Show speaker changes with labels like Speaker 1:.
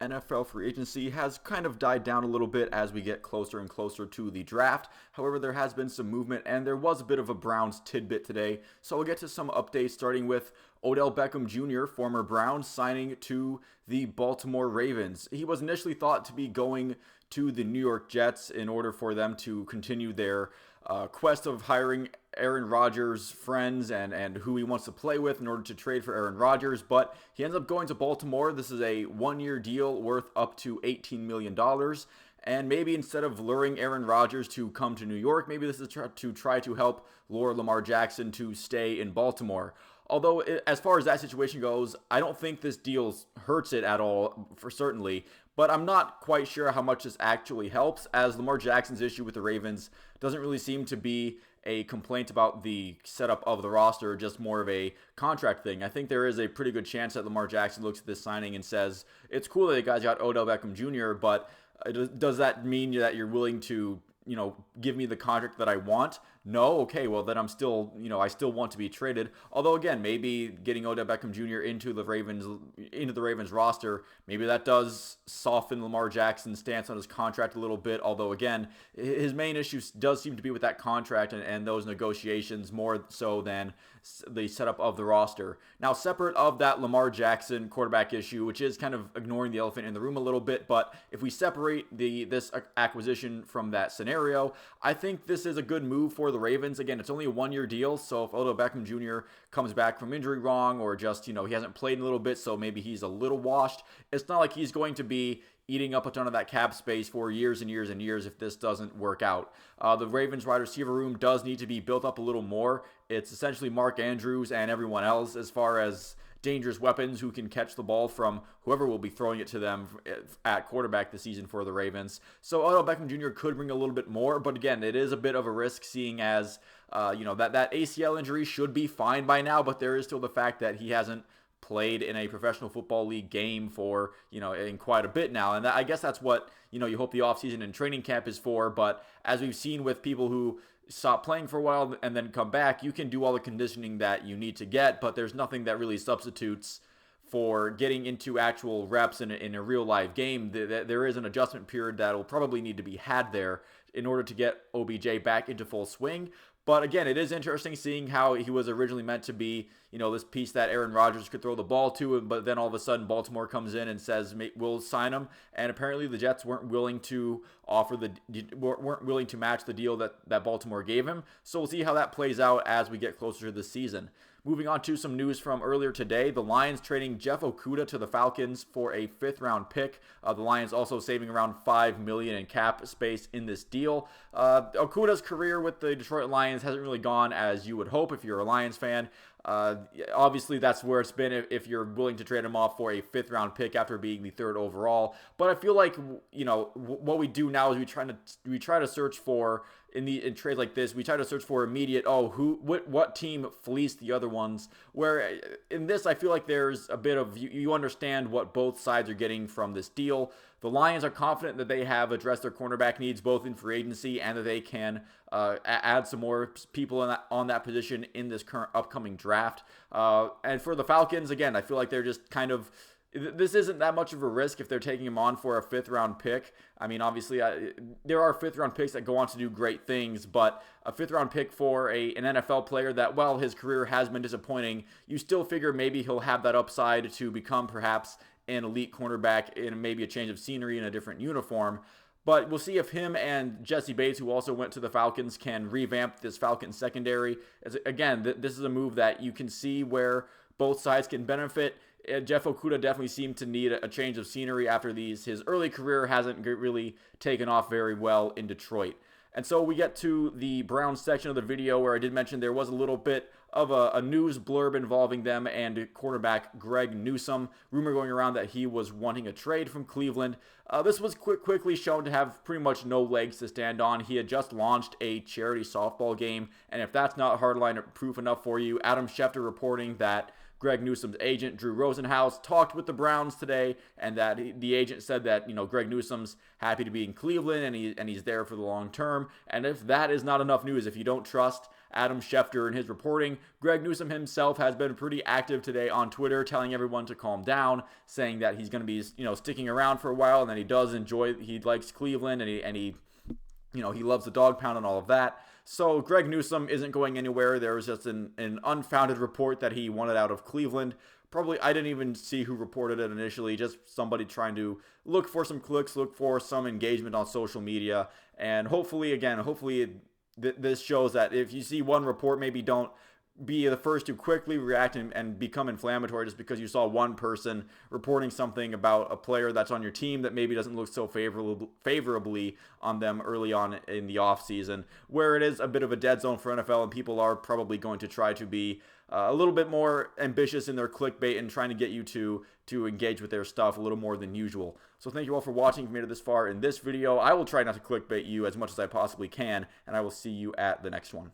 Speaker 1: NFL free agency has kind of died down a little bit as we get closer and closer to the draft. However, there has been some movement, and there was a bit of a Browns tidbit today. So we'll get to some updates, starting with Odell Beckham Jr., former Browns, signing to the Baltimore Ravens. He was initially thought to be going to the New York Jets in order for them to continue their quest of hiring Aaron Rodgers' friends and who he wants to play with in order to trade for Aaron Rodgers, but he ends up going to Baltimore. This is a one-year deal worth up to $18 million. And maybe instead of luring Aaron Rodgers to come to New York, maybe this is to try to help lure Lamar Jackson to stay in Baltimore. Although, as far as that situation goes, I don't think this deal hurts it at all, for certainly. But I'm not quite sure how much this actually helps, as Lamar Jackson's issue with the Ravens doesn't really seem to be a complaint about the setup of the roster, just more of a contract thing. I think there is a pretty good chance that Lamar Jackson looks at this signing and says, it's cool that you guys got Odell Beckham Jr., but does that mean that you're willing to, give me the contract that I want? No? Okay, well then I'm still, I still want to be traded. Although again, maybe getting Odell Beckham Jr. into the Ravens roster, maybe that does soften Lamar Jackson's stance on his contract a little bit. Although again, his main issue does seem to be with that contract and those negotiations more so than the setup of the roster. Now, separate of that Lamar Jackson quarterback issue, which is kind of ignoring the elephant in the room a little bit, but if we separate this acquisition from that scenario, I think this is a good move for the Ravens. Again, it's only a one-year deal, so if Odell Beckham Jr. comes back from injury wrong or just, he hasn't played in a little bit, so maybe he's a little washed, it's not like he's going to be eating up a ton of that cap space for years and years and years if this doesn't work out. The Ravens wide receiver room does need to be built up a little more. It's essentially Mark Andrews and everyone else as far as dangerous weapons who can catch the ball from whoever will be throwing it to them at quarterback this season for the Ravens. So Odell Beckham Jr. could bring a little bit more, but again, it is a bit of a risk seeing as, that ACL injury should be fine by now, but there is still the fact that he hasn't played in a professional football league game for, in quite a bit now. And I guess that's what, you hope the offseason and training camp is for. But as we've seen with people who stop playing for a while and then come back, you can do all the conditioning that you need to get, but there's nothing that really substitutes for getting into actual reps in a real live game. There is an adjustment period that will probably need to be had there in order to get OBJ back into full swing. But again, it is interesting seeing how he was originally meant to be, this piece that Aaron Rodgers could throw the ball to, but then all of a sudden Baltimore comes in and says, we'll sign him. And apparently the Jets weren't willing to match the deal that Baltimore gave him. So we'll see how that plays out as we get closer to the season. Moving on to some news from earlier today, the Lions trading Jeff Okudah to the Falcons for a 5th-round pick. The Lions also saving around $5 million in cap space in this deal. Okudah's career with the Detroit Lions hasn't really gone as you would hope if you're a Lions fan. Obviously, that's where it's been if you're willing to trade him off for a 5th-round pick after being the 3rd overall. But I feel like, what we do now is we try to search for in trades like this, we try to search for immediate, what team fleeced the other ones, where in this, I feel like there's a bit of, you understand what both sides are getting from this deal. The Lions are confident that they have addressed their cornerback needs both in free agency and that they can add some more people on that position in this current upcoming draft. And for the Falcons, again, I feel like they're just kind of, this isn't that much of a risk if they're taking him on for a 5th-round pick. I mean, obviously, there are 5th-round picks that go on to do great things, but a 5th-round pick for an NFL player that, while his career has been disappointing, you still figure maybe he'll have that upside to become perhaps an elite cornerback in maybe a change of scenery in a different uniform. But we'll see if him and Jesse Bates, who also went to the Falcons, can revamp this Falcons secondary. Again, this is a move that you can see where both sides can benefit. Jeff Okudah definitely seemed to need a change of scenery after his early career hasn't really taken off very well in Detroit. And so we get to the Browns section of the video where I did mention there was a little bit of a news blurb involving them and quarterback Greg Newsome. Rumor going around that he was wanting a trade from Cleveland. This was quickly shown to have pretty much no legs to stand on. He had just launched a charity softball game, and if that's not hardline proof enough for you, Adam Schefter reporting that Greg Newsome's agent, Drew Rosenhaus, talked with the Browns today, and that the agent said that, Greg Newsome's happy to be in Cleveland, and he's there for the long term. And if that is not enough news, if you don't trust Adam Schefter and his reporting, Greg Newsome himself has been pretty active today on Twitter, telling everyone to calm down, saying that he's going to be, sticking around for a while, and that he likes Cleveland, and he loves the dog pound and all of that. So Greg Newsome isn't going anywhere. There was just an unfounded report that he wanted out of Cleveland. Probably, I didn't even see who reported it initially, just somebody trying to look for some clicks, look for some engagement on social media. And hopefully, this shows that if you see one report, maybe don't be the first to quickly react and become inflammatory just because you saw one person reporting something about a player that's on your team that maybe doesn't look so favorably on them early on in the offseason, where it is a bit of a dead zone for NFL, and people are probably going to try to be a little bit more ambitious in their clickbait and trying to get you to engage with their stuff a little more than usual. So thank you all for watching. If you made it this far in this video, I will try not to clickbait you as much as I possibly can, and I will see you at the next one.